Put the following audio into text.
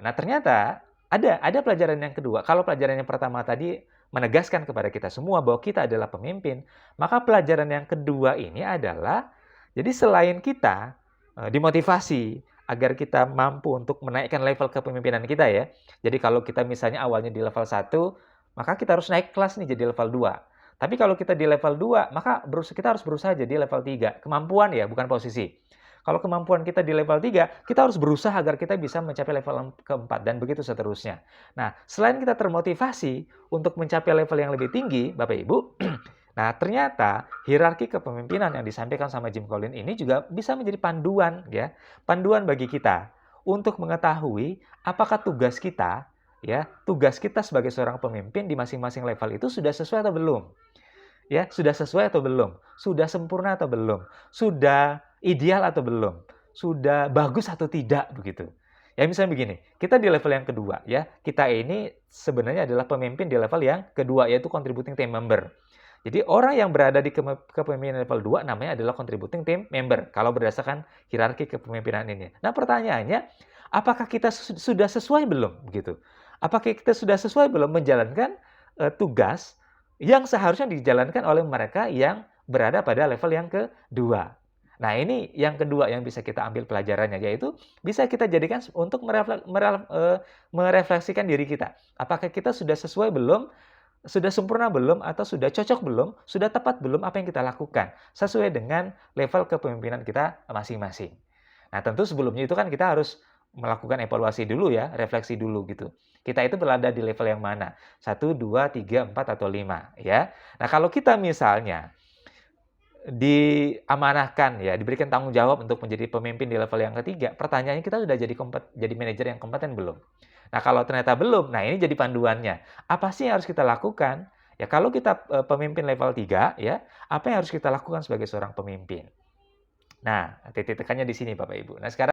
Nah, ternyata ada pelajaran yang kedua. Kalau pelajaran yang pertama tadi menegaskan kepada kita semua bahwa kita adalah pemimpin, maka pelajaran yang kedua ini adalah, jadi selain kita dimotivasi agar kita mampu untuk menaikkan level kepemimpinan kita ya. Jadi kalau kita misalnya awalnya di level 1, maka kita harus naik kelas nih jadi level 2. Tapi kalau kita di level 2, maka kita harus berusaha jadi level 3. Kemampuan ya, bukan posisi. Kalau kemampuan kita di level 3, kita harus berusaha agar kita bisa mencapai level keempat, dan begitu seterusnya. Nah, selain kita termotivasi untuk mencapai level yang lebih tinggi, Bapak Ibu, nah ternyata hierarki kepemimpinan yang disampaikan sama Jim Collins ini juga bisa menjadi panduan ya, panduan bagi kita untuk mengetahui apakah tugas kita sebagai seorang pemimpin di masing-masing level itu sudah sesuai atau belum. Ya, sudah sesuai atau belum? Sudah sempurna atau belum? Sudah ideal atau belum? Sudah bagus atau tidak begitu? Ya misalnya begini, kita di level yang kedua ya, kita ini sebenarnya adalah pemimpin di level yang kedua yaitu contributing team member. Jadi orang yang berada di kepemimpinan level 2 namanya adalah contributing team member kalau berdasarkan hierarki kepemimpinan ini. Nah, pertanyaannya, apakah kita sudah sesuai belum begitu? Apakah kita sudah sesuai belum menjalankan tugas yang seharusnya dijalankan oleh mereka yang berada pada level yang kedua. Nah, ini yang kedua yang bisa kita ambil pelajarannya, yaitu bisa kita jadikan untuk merefleksikan diri kita. Apakah kita sudah sesuai belum, sudah sempurna belum, atau sudah cocok belum, sudah tepat belum apa yang kita lakukan, sesuai dengan level kepemimpinan kita masing-masing. Nah, tentu sebelumnya itu kan kita harus melakukan evaluasi dulu ya, refleksi dulu gitu. Kita itu berada di level yang mana? 1, 2, 3, 4, atau 5 ya. Nah, kalau kita misalnya diamanahkan ya, diberikan tanggung jawab untuk menjadi pemimpin di level yang ketiga, pertanyaannya kita sudah jadi manajer yang kompeten belum? Nah, kalau ternyata belum, nah ini jadi panduannya. Apa sih yang harus kita lakukan? Ya, kalau kita pemimpin level 3 ya, apa yang harus kita lakukan sebagai seorang pemimpin? Nah, titik tekannya di sini Bapak Ibu. Nah, sekarang